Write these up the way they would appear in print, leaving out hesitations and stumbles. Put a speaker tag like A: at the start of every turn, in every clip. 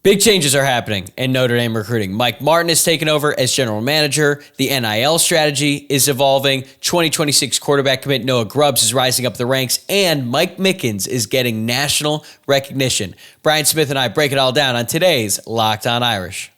A: Big changes are happening in Notre Dame recruiting. Mike Martin is taking over as general manager. The NIL strategy is evolving. 2026 quarterback commit Noah Grubs is rising up the ranks, and Mike Mickens is getting national recognition. Brian Smith and I break it all down on today's Locked On Irish.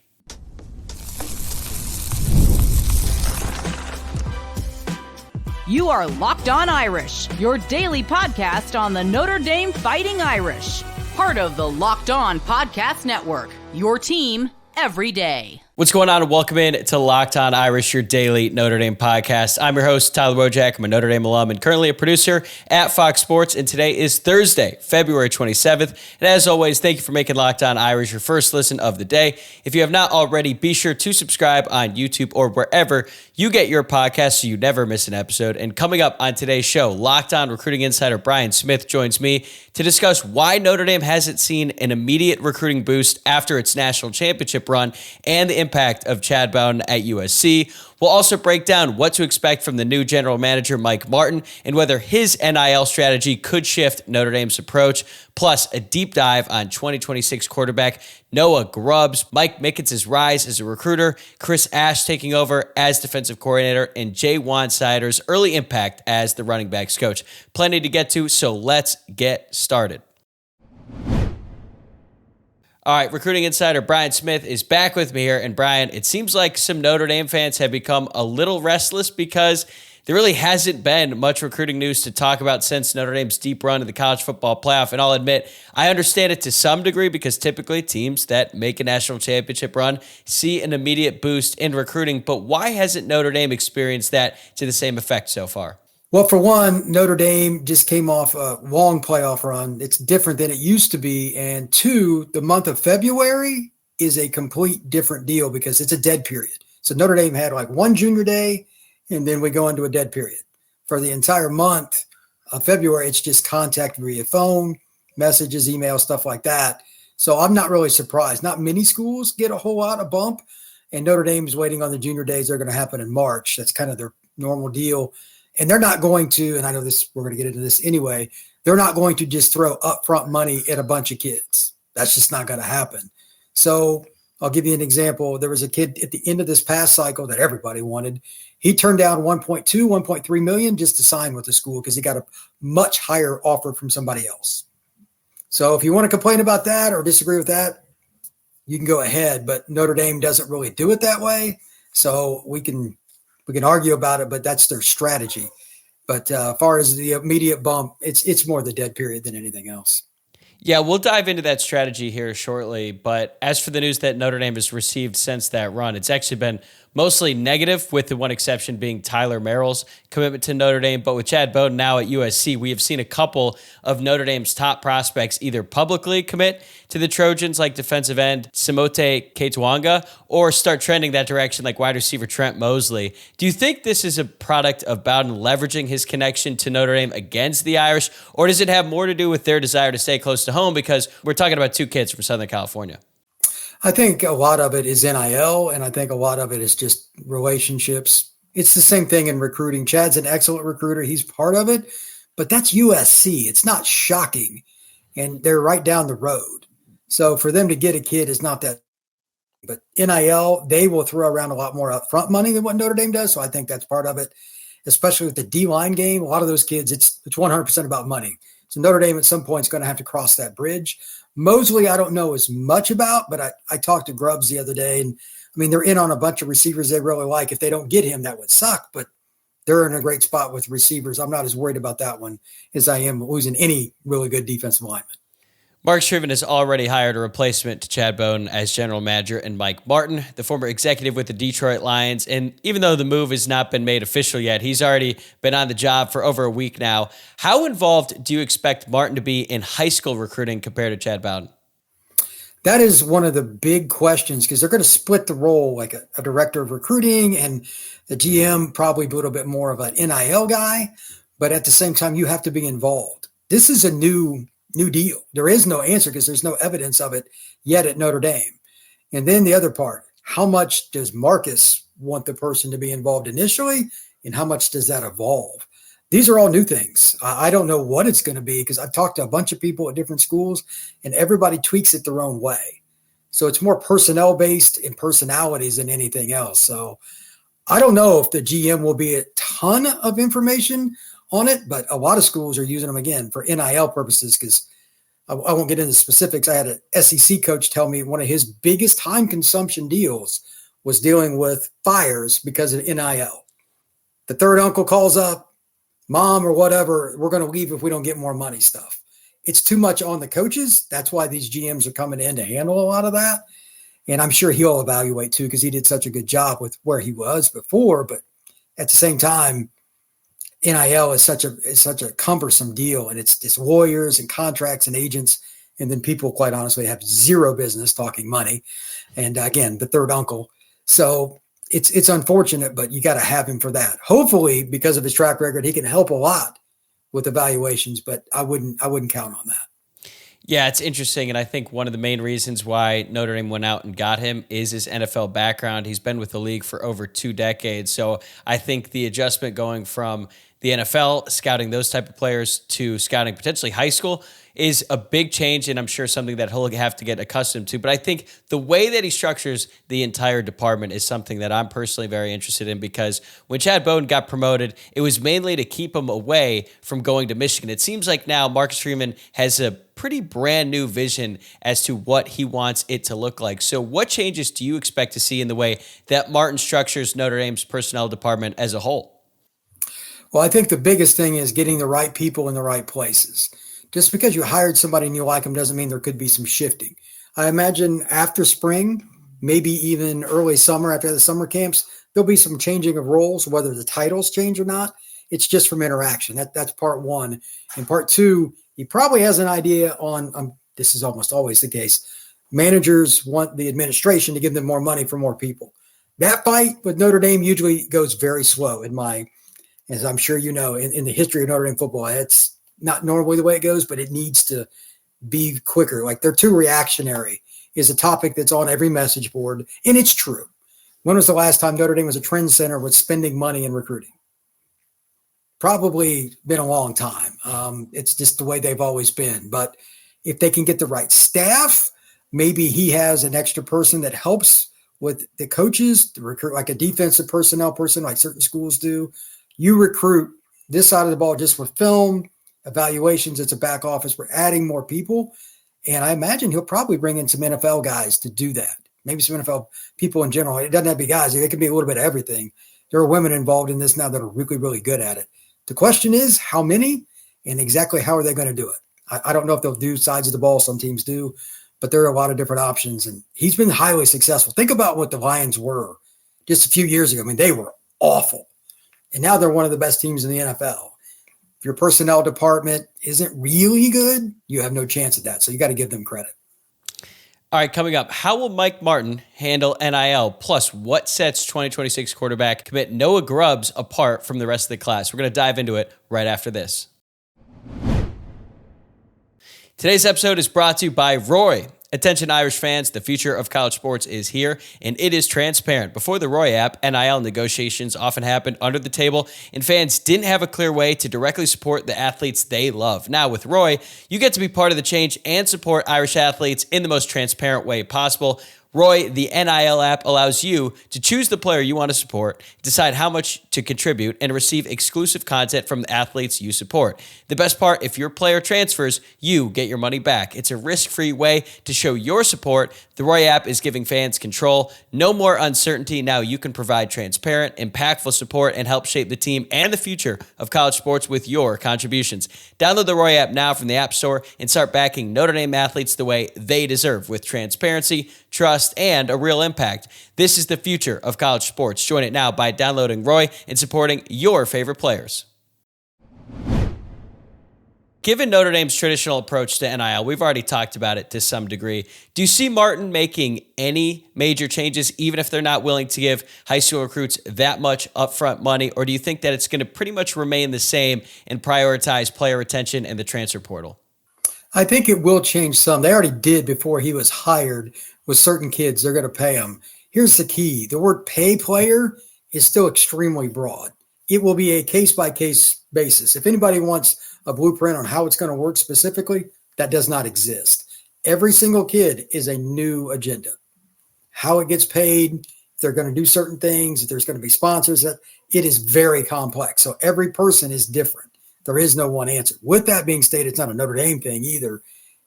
B: You are Locked On Irish, your daily podcast on the Notre Dame Fighting Irish. Part of the Locked On Podcast Network, your team every day.
A: What's going on, and welcome in to Locked On Irish, your daily Notre Dame podcast. I'm your host, Tyler Wojciak. I'm a Notre Dame alum and currently a producer at Fox Sports, and today is Thursday, February 27th. And as always, thank you for making Locked On Irish your first listen of the day. If you have not already, be sure to subscribe on YouTube or wherever you get your podcasts so you never miss an episode. And coming up on today's show, Locked On recruiting insider Brian Smith joins me to discuss why Notre Dame hasn't seen an immediate recruiting boost after its national championship run and the impact of Chad Bowden at USC. We'll also break down what to expect from the new general manager, Mike Martin, and whether his NIL strategy could shift Notre Dame's approach, plus a deep dive on 2026 quarterback Noah Grubs, Mike Mickens' rise as a recruiter, Chris Ash taking over as defensive coordinator, and Ja'Juan Seider's early impact as the running backs coach. Plenty to get to, so let's get started. All right, recruiting insider Brian Smith is back with me here. And Brian, it seems like some Notre Dame fans have become a little restless because there really hasn't been much recruiting news to talk about since Notre Dame's deep run in the college football playoff. And I'll admit, I understand it to some degree because typically teams that make a national championship run see an immediate boost in recruiting. But why hasn't Notre Dame experienced that to the same effect so far?
C: Well, for one, Notre Dame just came off a long playoff run. It's different than it used to be. And two, the month of February is a complete different deal because it's a dead period. So Notre Dame had like one junior day, and then we go into a dead period. For the entire month of February, it's just contact via phone, messages, emails, stuff like that. So I'm not really surprised. Not many schools get a whole lot of bump, and Notre Dame is waiting on the junior days. They're going to happen in March. That's kind of their normal deal. And they're not going to, and I know this, we're going to get into this anyway, they're not going to just throw upfront money at a bunch of kids. That's just not going to happen. So I'll give you an example. There was a kid at the end of this past cycle that everybody wanted. He turned down 1.3 million just to sign with the school because he got a much higher offer from somebody else. So if you want to complain about that or disagree with that, you can go ahead, but Notre Dame doesn't really do it that way. So we can argue about it, but that's their strategy. But as far as the immediate bump, it's more the dead period than anything else.
A: Yeah, we'll dive into that strategy here shortly. But as for the news that Notre Dame has received since that run, it's actually been mostly negative, with the one exception being Tyler Merrill's commitment to Notre Dame. But with Chad Bowden now at USC, we have seen a couple of Notre Dame's top prospects either publicly commit to the Trojans, like defensive end Simote Ketuanga, or start trending that direction like wide receiver Trent Mosley. Do you think this is a product of Bowden leveraging his connection to Notre Dame against the Irish, or does it have more to do with their desire to stay close to home? Because we're talking about two kids from Southern California.
C: I think a lot of it is NIL, and I think a lot of it is just relationships. It's the same thing in recruiting. Chad's an excellent recruiter. He's part of it, but that's USC. It's not shocking, and they're right down the road. So for them to get a kid is not that. But NIL, they will throw around a lot more upfront money than what Notre Dame does, so I think that's part of it, especially with the D-line game. A lot of those kids, it's 100% about money. So Notre Dame at some point is going to have to cross that bridge. Mosley, I don't know as much about, but I talked to Grubs the other day, and I mean, they're in on a bunch of receivers they really like. If they don't get him, that would suck, but they're in a great spot with receivers. I'm not as worried about that one as I am losing any really good defensive lineman.
A: Mark Striven has already hired a replacement to Chad Bowden as general manager, and Mike Martin, the former executive with the Detroit Lions. And even though the move has not been made official yet, he's already been on the job for over a week now. How involved do you expect Martin to be in high school recruiting compared to Chad Bowden?
C: That is one of the big questions because they're going to split the role, like a director of recruiting and the GM, probably a little bit more of an NIL guy. But at the same time, you have to be involved. This is a new deal. There is no answer because there's no evidence of it yet at Notre Dame. And then the other part, how much does Marcus want the person to be involved initially, and how much does that evolve? These are all new things. I don't know what it's going to be because I've talked to a bunch of people at different schools, and everybody tweaks it their own way. So it's more personnel based and personalities than anything else. So I don't know if the GM will be a ton of information on it, but a lot of schools are using them again for NIL purposes, because I won't get into specifics. I had an SEC coach tell me one of his biggest time consumption deals was dealing with fires because of NIL. The third uncle calls up, mom or whatever, we're going to leave if we don't get more money stuff. It's too much on the coaches. That's why these GMs are coming in to handle a lot of that. And I'm sure he'll evaluate too, because he did such a good job with where he was before. But at the same time, NIL is such a cumbersome deal, and it's lawyers and contracts and agents. And then people, quite honestly, have zero business talking money. And again, the third uncle. So it's unfortunate, but you got to have him for that. Hopefully, because of his track record, he can help a lot with evaluations, but I wouldn't count on that.
A: Yeah, it's interesting. And I think one of the main reasons why Notre Dame went out and got him is his NFL background. He's been with the league for over 2 decades. So I think the adjustment going from the NFL, scouting those type of players, to scouting potentially high school is a big change, and I'm sure something that he'll have to get accustomed to. But I think the way that he structures the entire department is something that I'm personally very interested in, because when Chad Bowden got promoted, it was mainly to keep him away from going to Michigan. It seems like now Marcus Freeman has a pretty brand new vision as to what he wants it to look like. So what changes do you expect to see in the way that Martin structures Notre Dame's personnel department as a whole?
C: Well, I think the biggest thing is getting the right people in the right places. Just because you hired somebody and you like them doesn't mean there could be some shifting. I imagine after spring, maybe even early summer, after the summer camps, there'll be some changing of roles, whether the titles change or not. It's just from interaction. That's part one. And part two, he probably has an idea on, this is almost always the case, managers want the administration to give them more money for more people. That fight with Notre Dame usually goes very slow as I'm sure you know, in the history of Notre Dame football. It's not normally the way it goes, but it needs to be quicker. Like, they're too reactionary is a topic that's on every message board, and it's true. When was the last time Notre Dame was a trend center with spending money in recruiting? Probably been a long time. It's just the way they've always been. But if they can get the right staff, maybe he has an extra person that helps with the coaches to recruit, like a defensive personnel person, like certain schools do. You recruit this side of the ball just with film, evaluations. It's a back office. We're adding more people. And I imagine he'll probably bring in some NFL guys to do that. Maybe some NFL people in general. It doesn't have to be guys. It can be a little bit of everything. There are women involved in this now that are really, really good at it. The question is how many and exactly how are they going to do it? I don't know if they'll do sides of the ball. Some teams do, but there are a lot of different options. And he's been highly successful. Think about what the Lions were just a few years ago. I mean, they were awful. And now they're one of the best teams in the NFL. If your personnel department isn't really good, you have no chance at that. So you got to give them credit.
A: All right, coming up, how will Mike Martin handle NIL? Plus, what sets 2026 quarterback commit Noah Grubs apart from the rest of the class? We're going to dive into it right after this. Today's episode is brought to you by Roy. Attention Irish fans, the future of college sports is here, and it is transparent. Before the Roy app, NIL negotiations often happened under the table, and fans didn't have a clear way to directly support the athletes they love. Now with Roy, you get to be part of the change and support Irish athletes in the most transparent way possible. Roy, the NIL app, allows you to choose the player you want to support, decide how much to contribute, and receive exclusive content from the athletes you support. The best part, if your player transfers, you get your money back. It's a risk-free way to show your support. The Roy app is giving fans control. No more uncertainty. Now you can provide transparent, impactful support and help shape the team and the future of college sports with your contributions. Download the Roy app now from the App Store and start backing Notre Dame athletes the way they deserve, with transparency, trust, and a real impact. This is the future of college sports. Join it now by downloading Roy and supporting your favorite players. Given Notre Dame's traditional approach to NIL, we've already talked about it to some degree. Do you see Martin making any major changes, even if they're not willing to give high school recruits that much upfront money? Or do you think that it's going to pretty much remain the same and prioritize player retention and the transfer portal?
C: I think it will change some. They already did before he was hired. With certain kids, they're going to pay them. Here's the key. The word pay player is still extremely broad. It will be a case-by-case basis. If anybody wants a blueprint on how it's going to work specifically, that does not exist. Every single kid is a new agenda. How it gets paid, if they're going to do certain things, if there's going to be sponsors, it is very complex. So every person is different. There is no one answer. With that being stated, it's not a Notre Dame thing either.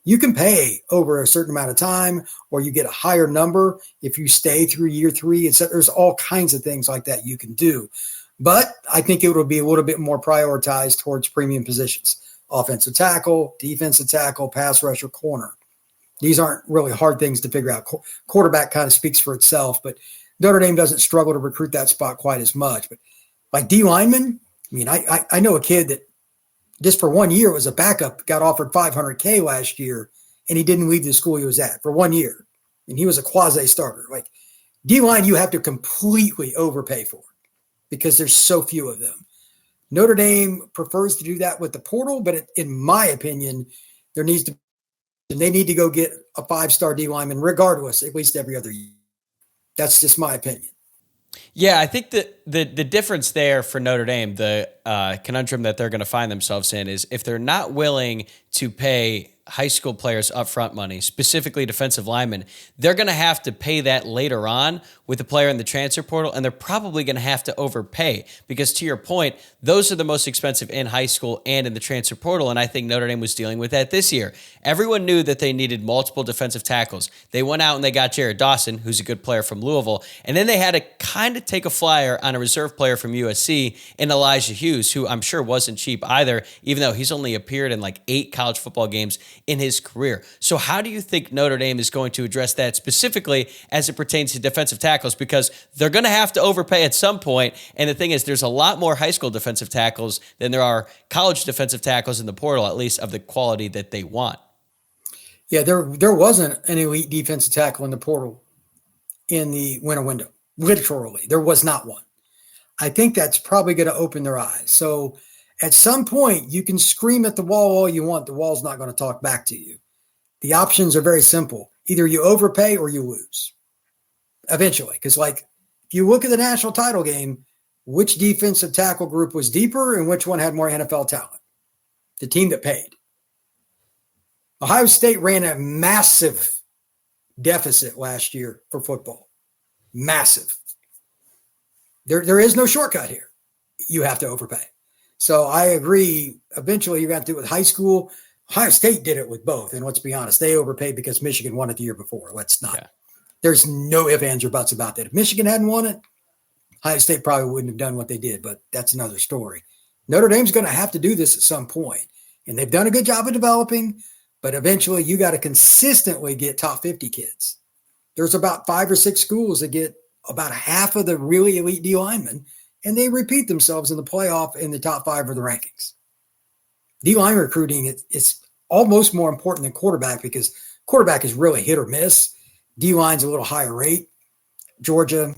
C: You can pay over a certain amount of time, or you get a higher number if you stay through year 3. There's all kinds of things like that you can do. But I think it will be a little bit more prioritized towards premium positions. Offensive tackle, defensive tackle, pass rusher, corner. These aren't really hard things to figure out. Quarterback kind of speaks for itself, but Notre Dame doesn't struggle to recruit that spot quite as much. But like D lineman, I mean, I know a kid that just for 1 year was a backup, got offered $500K last year, and he didn't leave the school he was at for 1 year. And he was a quasi starter. Like D-line, you have to completely overpay for because there's so few of them. Notre Dame prefers to do that with the portal, but in my opinion, they need to go get a 5-star D lineman regardless, at least every other year. That's just my opinion.
A: Yeah, I think that the difference there for Notre Dame, the conundrum that they're going to find themselves in is if they're not willing to pay high school players upfront money, specifically defensive linemen, they're going to have to pay that later on with a player in the transfer portal, and they're probably going to have to overpay because, to your point, those are the most expensive in high school and in the transfer portal, and I think Notre Dame was dealing with that this year. Everyone knew that they needed multiple defensive tackles. They went out and they got Jared Dawson, who's a good player from Louisville, and then they had to kind of take a flyer on a reserve player from USC in Elijah Hughes, who I'm sure wasn't cheap either, even though he's only appeared in like 8 college football games in his career. So how do you think Notre Dame is going to address that specifically as it pertains to defensive tackles? Because they're going to have to overpay at some point. And the thing is, there's a lot more high school defensive tackles than there are college defensive tackles in the portal, at least of the quality that they want.
C: Yeah, there wasn't an elite defensive tackle in the portal in the winter window. Literally, there was not one. I think that's probably going to open their eyes. So at some point, you can scream at the wall all you want. The wall's not going to talk back to you. The options are very simple. Either you overpay or you lose eventually. Because, like, if you look at the national title game, which defensive tackle group was deeper and which one had more NFL talent? The team that paid. Ohio State ran a massive deficit last year for football. Massive. There is no shortcut here. You have to overpay. So I agree. Eventually, you're going to have to do it with high school. Ohio State did it with both. And let's be honest, they overpaid because Michigan won it the year before. Let's not. Yeah. There's no ifs, ands, or buts about that. If Michigan hadn't won it, Ohio State probably wouldn't have done what they did, but that's another story. Notre Dame's going to have to do this at some point, and they've done a good job of developing, but eventually you got to consistently get top 50 kids. There's about 5 or 6 schools that get about half of the really elite D linemen, and they repeat themselves in the playoff in the top 5 of the rankings. D-line recruiting is almost more important than quarterback because quarterback is really hit or miss. D-line's a little higher rate. Georgia,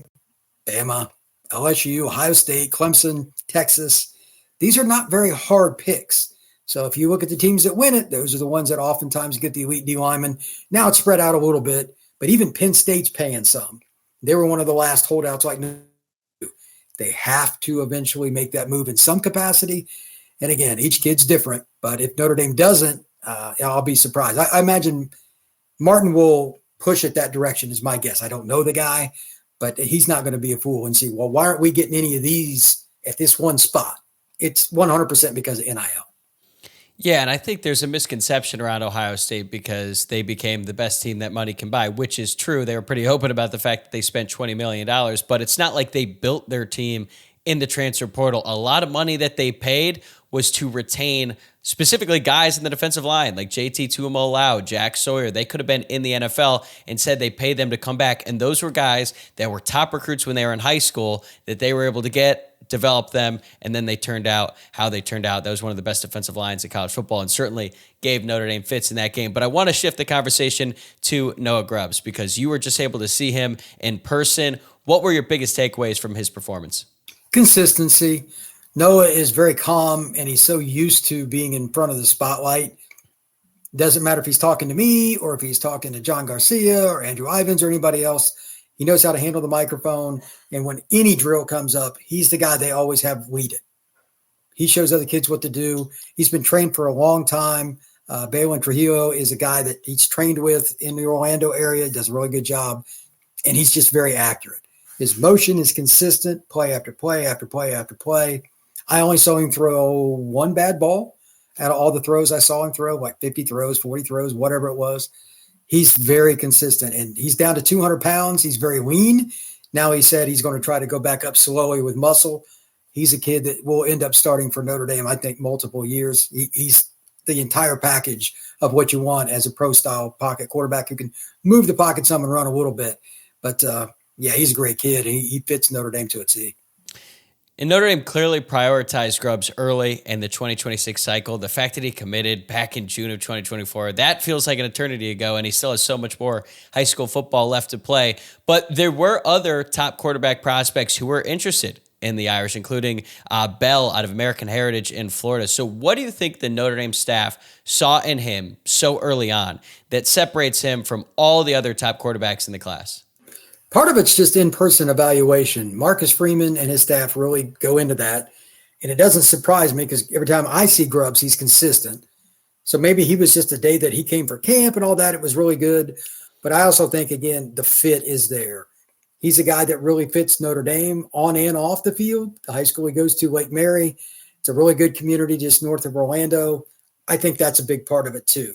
C: Bama, LSU, Ohio State, Clemson, Texas. These are not very hard picks. So if you look at the teams that win it, those are the ones that oftentimes get the elite D linemen. Now it's spread out a little bit, but even Penn State's paying some. They were one of the last holdouts like they have to eventually make that move in some capacity. And again, each kid's different, but if Notre Dame doesn't, I'll be surprised. I imagine Martin will push it that direction is my guess. I don't know the guy, but he's not going to be a fool and see, well, why aren't we getting any of these at this one spot? It's 100% because of NIL.
A: Yeah, and I think there's a misconception around Ohio State because they became the best team that money can buy, which is true. They were pretty open about the fact that they spent $20 million, but it's not like they built their team in the transfer portal. A lot of money that they paid was to retain specifically guys in the defensive line like JT Tuimoloau, Jack Sawyer. They could have been in the NFL. Instead, they paid them to come back, and those were guys that were top recruits when they were in high school that they were able to get, develop them, and then they turned out how they turned out. That was one of the best defensive lines in college football and certainly gave Notre Dame fits in that game. But I want to shift the conversation to Noah Grubs because you were just able to see him in person. What were your biggest takeaways from his performance?
C: Consistency. Noah is very calm, and he's so used to being in front of the spotlight. Doesn't matter if he's talking to me or if he's talking to John Garcia or Andrew Ivins or anybody else. He knows how to handle the microphone, and when any drill comes up, he's the guy they always have lead it. He shows other kids what to do. He's been trained for a long time. Balin Trujillo is a guy that he's trained with in the Orlando area, does a really good job, and he's just very accurate. His motion is consistent, play after play after play after play. I only saw him throw one bad ball out of all the throws I saw him throw, like 50 throws, 40 throws, whatever it was. He's very consistent, and he's down to 200 pounds. He's very lean. Now he said he's going to try to go back up slowly with muscle. He's a kid that will end up starting for Notre Dame, I think, multiple years. He's the entire package of what you want as a pro-style pocket quarterback who can move the pocket some and run a little bit. But, yeah, he's a great kid. He fits Notre Dame to a T.
A: And Notre Dame clearly prioritized Grubs early in the 2026 cycle. The fact that he committed back in June of 2024, that feels like an eternity ago, and he still has so much more high school football left to play. But there were other top quarterback prospects who were interested in the Irish, including Bell out of American Heritage in Florida. So what do you think the Notre Dame staff saw in him so early on that separates him from all the other top quarterbacks in the class?
C: Part of it's just in-person evaluation. Marcus Freeman and his staff really go into that. And it doesn't surprise me because every time I see Grubs, he's consistent. So maybe he was just a day that he came for camp and all that. It was really good. But I also think, again, the fit is there. He's a guy that really fits Notre Dame on and off the field. The high school he goes to, Lake Mary, it's a really good community just north of Orlando. I think that's a big part of it too.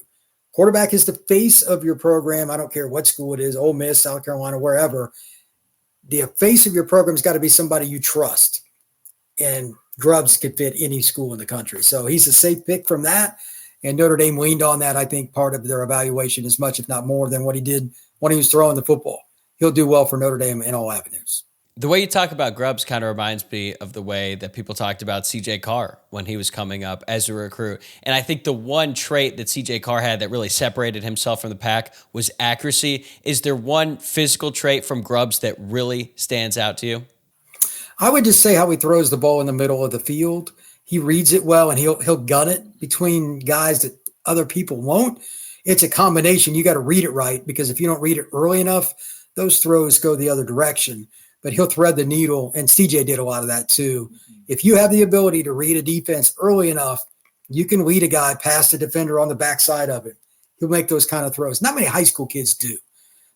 C: Quarterback is the face of your program. I don't care what school it is, Ole Miss, South Carolina, wherever. The face of your program has got to be somebody you trust. And Grubs could fit any school in the country. So he's a safe pick from that. And Notre Dame leaned on that, I think, part of their evaluation as much, if not more, than what he did when he was throwing the football. He'll do well for Notre Dame in all avenues.
A: The way you talk about Grubs kind of reminds me of the way that people talked about C.J. Carr when he was coming up as a recruit. And I think the one trait that C.J. Carr had that really separated himself from the pack was accuracy. Is there one physical trait from Grubs that really stands out to you?
C: I would just say how he throws the ball in the middle of the field. He reads it well, and he'll gun it between guys that other people won't. It's a combination. You got to read it right, because if you don't read it early enough, those throws go the other direction. But he'll thread the needle, and CJ did a lot of that too. If you have the ability to read a defense early enough, you can lead a guy past the defender on the backside of it. He'll make those kind of throws. Not many high school kids do.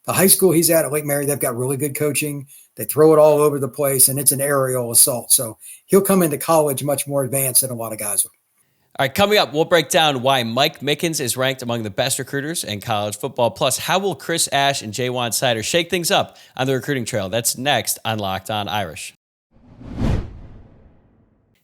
C: The high school he's at Lake Mary, they've got really good coaching. They throw it all over the place, and it's an aerial assault. So he'll come into college much more advanced than a lot of guys will.
A: All right, coming up, we'll break down why Mike Mickens is ranked among the best recruiters in college football. Plus, how will Chris Ash and Ja'Juan Seider shake things up on the recruiting trail? That's next on Locked On Irish.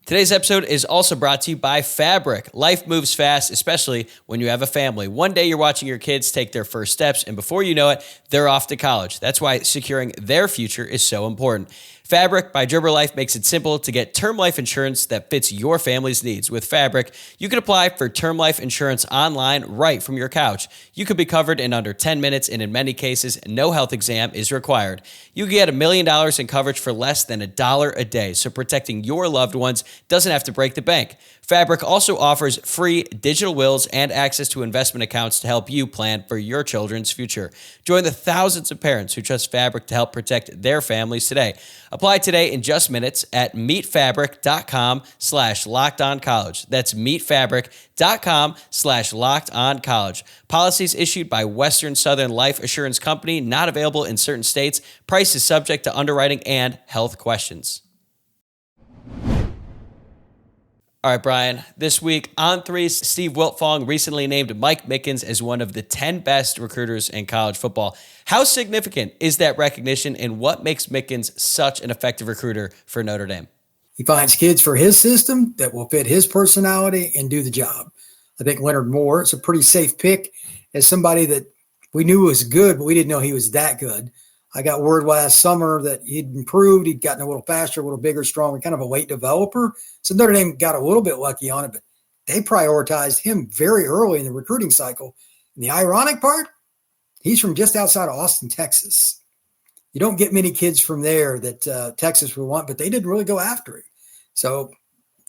A: Today's episode is also brought to you by Fabric. Life moves fast, especially when you have a family. One day you're watching your kids take their first steps, and before you know it, they're off to college. That's why securing their future is so important. Fabric by Gerber Life makes it simple to get term life insurance that fits your family's needs. With Fabric, you can apply for term life insurance online right from your couch. You could be covered in under 10 minutes, and in many cases, no health exam is required. You can get $1 million in coverage for less than $1 a day, so protecting your loved ones doesn't have to break the bank. Fabric also offers free digital wills and access to investment accounts to help you plan for your children's future. Join the thousands of parents who trust Fabric to help protect their families today. Apply today in just minutes at meetfabric.com/lockedoncollege. That's meetfabric.com/lockedoncollege. Policies issued by Western Southern Life Assurance Company, not available in certain states. Price is subject to underwriting and health questions. All right, Brian, this week on 3's Steve Wiltfong recently named Mike Mickens as one of the 10 best recruiters in college football. How significant is that recognition, and what makes Mickens such an effective recruiter for Notre Dame?
C: He finds kids for his system that will fit his personality and do the job. I think Leonard Moore is a pretty safe pick as somebody that we knew was good, but we didn't know he was that good. I got word last summer that he'd improved. He'd gotten a little faster, a little bigger, stronger, kind of a late developer. So Notre Dame got a little bit lucky on it, but they prioritized him very early in the recruiting cycle. And the ironic part, he's from just outside of Austin, Texas. You don't get many kids from there that Texas would want, but they didn't really go after him. So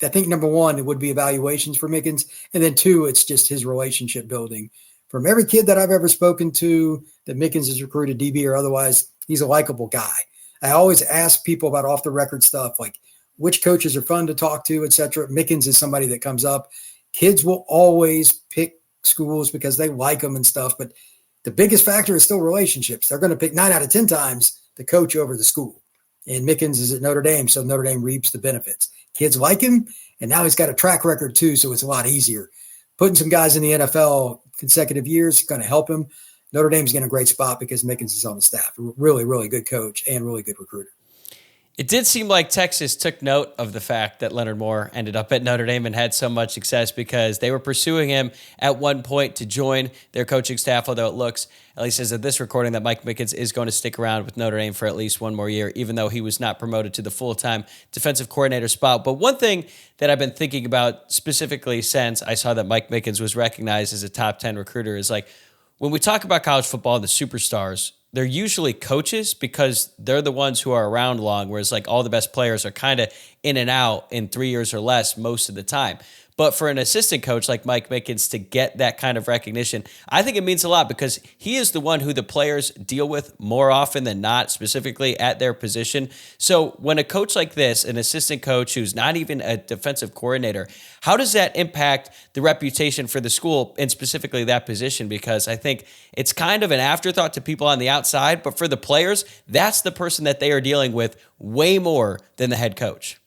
C: I think number one, it would be evaluations for Mickens. And then two, it's just his relationship building. From every kid that I've ever spoken to that Mickens has recruited, DB or otherwise, he's a likable guy. I always ask people about off-the-record stuff, like which coaches are fun to talk to, et cetera. Mickens is somebody that comes up. Kids will always pick schools because they like them and stuff. But the biggest factor is still relationships. They're going to pick 9 out of 10 times the coach over the school. And Mickens is at Notre Dame, so Notre Dame reaps the benefits. Kids like him, and now he's got a track record too, so it's a lot easier. Putting some guys in the NFL consecutive years is going to help him. Notre Dame's in a great spot because Mickens is on the staff. Really, really good coach and really good recruiter.
A: It did seem like Texas took note of the fact that Leonard Moore ended up at Notre Dame and had so much success because they were pursuing him at one point to join their coaching staff, although it looks, at least as of this recording, that Mike Mickens is going to stick around with Notre Dame for at least one more year, even though he was not promoted to the full-time defensive coordinator spot. But one thing that I've been thinking about specifically since I saw that Mike Mickens was recognized as a top 10 recruiter is like, when we talk about college football and the superstars, they're usually coaches because they're the ones who are around long, whereas like all the best players are kind of in and out in 3 years or less most of the time. But for an assistant coach like Mike Mickens to get that kind of recognition, I think it means a lot because he is the one who the players deal with more often than not, specifically at their position. So when a coach like this, an assistant coach who's not even a defensive coordinator, how does that impact the reputation for the school and specifically that position? Because I think it's kind of an afterthought to people on the outside, but for the players, that's the person that they are dealing with way more than the head coach.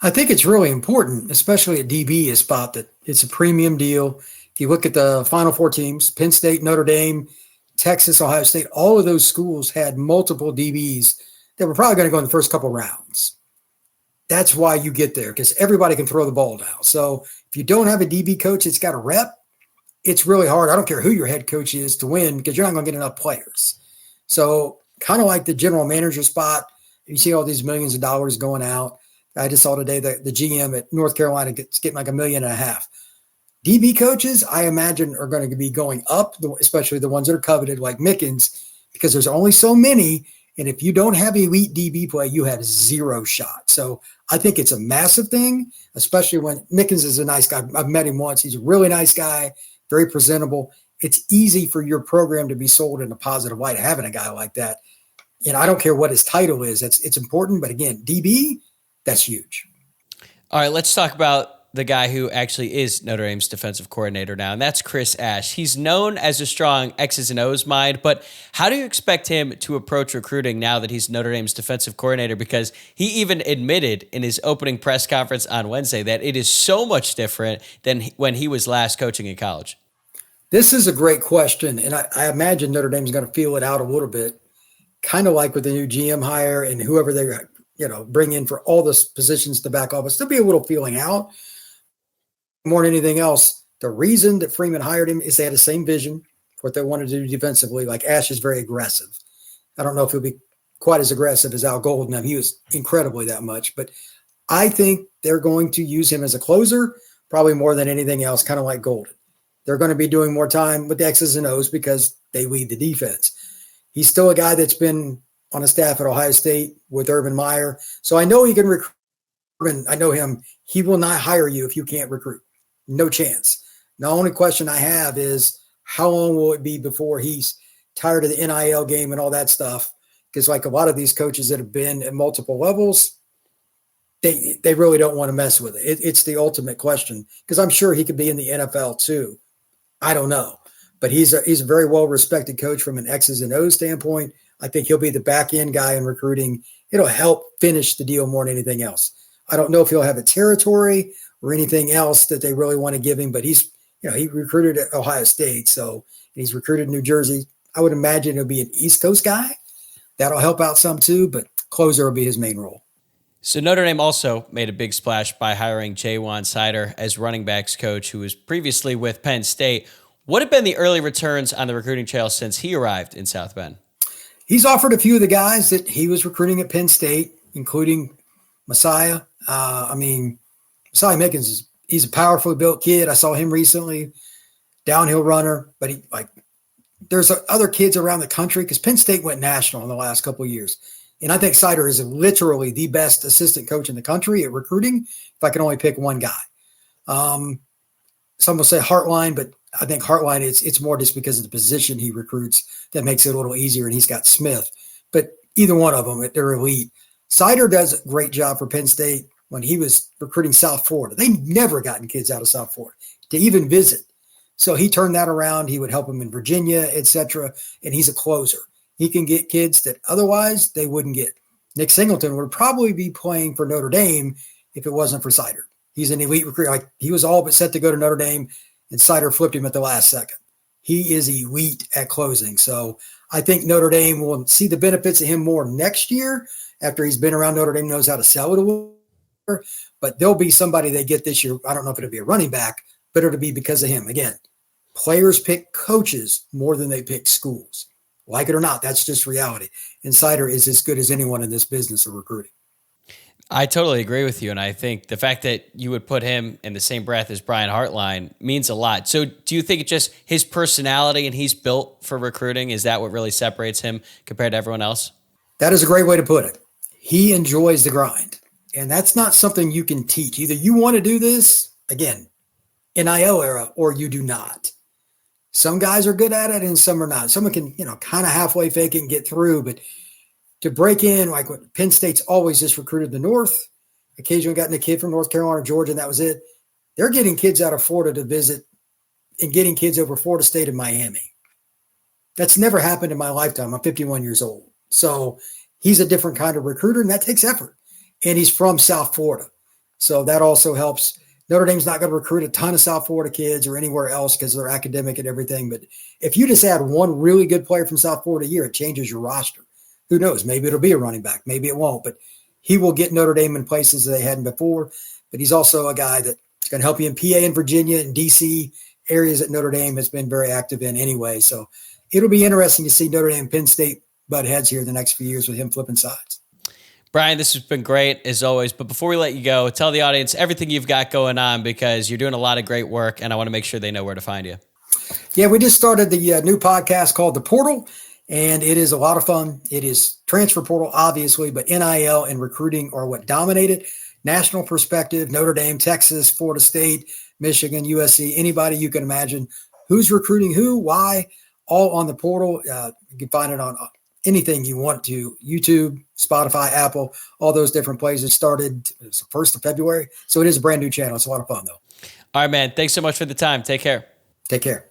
C: I think it's really important, especially at DB, a spot that it's a premium deal. If you look at the Final Four teams, Penn State, Notre Dame, Texas, Ohio State, all of those schools had multiple DBs that were probably going to go in the first couple rounds. That's why you get there, because everybody can throw the ball now. So if you don't have a DB coach that's got a rep, it's really hard. I don't care who your head coach is to win because you're not going to get enough players. So kind of like the general manager spot, you see all these millions of dollars going out. I just saw today that the GM at North Carolina gets getting like $1.5 million. DB coaches, I imagine, are going to be going up, especially the ones that are coveted like Mickens, because there's only so many. And if you don't have elite DB play, you have zero shot. So I think it's a massive thing, especially when Mickens is a nice guy. I've met him once. He's a really nice guy, very presentable. It's easy for your program to be sold in a positive light, having a guy like that. And I don't care what his title is. It's important. But again, DB, that's huge.
A: All right, let's talk about the guy who actually is Notre Dame's defensive coordinator now, and that's Chris Ash. He's known as a strong X's and O's mind, but how do you expect him to approach recruiting now that he's Notre Dame's defensive coordinator? Because he even admitted in his opening press conference on Wednesday that it is so much different than when he was last coaching in college.
C: This is a great question, and I imagine Notre Dame's going to feel it out a little bit, kind of like with the new GM hire and whoever they bring in for all the positions to back office. There'll be a little feeling out. More than anything else, the reason that Freeman hired him is they had the same vision for what they wanted to do defensively. Like Ash is very aggressive. I don't know if he'll be quite as aggressive as Al Golden. He was incredibly that much, but I think they're going to use him as a closer, probably more than anything else, kind of like Golden. They're going to be doing more time with the X's and O's because they lead the defense. He's still a guy that's been on a staff at Ohio State with Urban Meyer. So I know he can recruit. I know him. He will not hire you if you can't recruit. No chance. The only question I have is how long will it be before he's tired of the NIL game and all that stuff? Because like a lot of these coaches that have been at multiple levels, they really don't want to mess with it. It's the ultimate question because I'm sure he could be in the NFL too. I don't know. But he's a very well-respected coach from an X's and O's standpoint. I think he'll be the back-end guy in recruiting. It'll help finish the deal more than anything else. I don't know if he'll have a territory or anything else that they really want to give him, but he recruited at Ohio State, so he's recruited New Jersey. I would imagine he'll be an East Coast guy. That'll help out some too, but closer will be his main role.
A: So Notre Dame also made a big splash by hiring Ja'Juan Seider as running backs coach, who was previously with Penn State. What have been the early returns on the recruiting trail since he arrived in South Bend?
C: He's offered a few of the guys that he was recruiting at Penn State, including Messiah. Messiah Mickens, he's a powerfully built kid. I saw him recently, downhill runner, but there's other kids around the country because Penn State went national in the last couple of years. And I think Seider is literally the best assistant coach in the country at recruiting, if I can only pick one guy. Some will say Heartline, but I think Heartline, it's more just because of the position he recruits that makes it a little easier, and he's got Smith. But either one of them, they're elite. Seider does a great job for Penn State when he was recruiting South Florida. They've never gotten kids out of South Florida to even visit. So he turned that around. He would help him in Virginia, etc. And he's a closer. He can get kids that otherwise they wouldn't get. Nick Singleton would probably be playing for Notre Dame if it wasn't for Seider. He's an elite recruiter. Like, he was all but set to go to Notre Dame, and Seider flipped him at the last second. He is elite at closing. So I think Notre Dame will see the benefits of him more next year after he's been around. Notre Dame knows how to sell it a little more. But there'll be somebody they get this year. I don't know if it'll be a running back, but it'll be because of him. Again, players pick coaches more than they pick schools. Like it or not, that's just reality. And Seider is as good as anyone in this business of recruiting.
A: I totally agree with you. And I think the fact that you would put him in the same breath as Brian Hartline means a lot. So do you think it's just his personality and he's built for recruiting? Is that what really separates him compared to everyone else?
C: That is a great way to put it. He enjoys the grind. And that's not something you can teach. Either you want to do this, again, NIL era, or you do not. Some guys are good at it and some are not. Someone can, kind of halfway fake it and get through, but to break in, like what Penn State's always just recruited the North, occasionally gotten a kid from North Carolina or Georgia, and that was it. They're getting kids out of Florida to visit and getting kids over Florida State and Miami. That's never happened in my lifetime. I'm 51 years old. So he's a different kind of recruiter, and that takes effort. And he's from South Florida. So that also helps. Notre Dame's not going to recruit a ton of South Florida kids or anywhere else because they're academic and everything. But if you just add one really good player from South Florida a year, it changes your roster. Who knows? Maybe it'll be a running back. Maybe it won't. But he will get Notre Dame in places that they hadn't before. But he's also a guy that's going to help you in PA and Virginia and D.C., areas that Notre Dame has been very active in anyway. So it'll be interesting to see Notre Dame and Penn State butt heads here the next few years with him flipping sides.
A: Brian, this has been great as always. But before we let you go, tell the audience everything you've got going on because you're doing a lot of great work, and I want to make sure they know where to find you.
C: Yeah, we just started the new podcast called The Portal, and it is a lot of fun. It is transfer portal, obviously, but NIL and recruiting are what dominate it. National perspective, Notre Dame, Texas, Florida State, Michigan, USC, anybody you can imagine. Who's recruiting who, why, all on the portal. You can find it on anything you want to, YouTube, Spotify, Apple, all those different places. Started the 1st of February. So it is a brand new channel. It's a lot of fun, though.
A: All right, man. Thanks so much for the time. Take care.
C: Take care.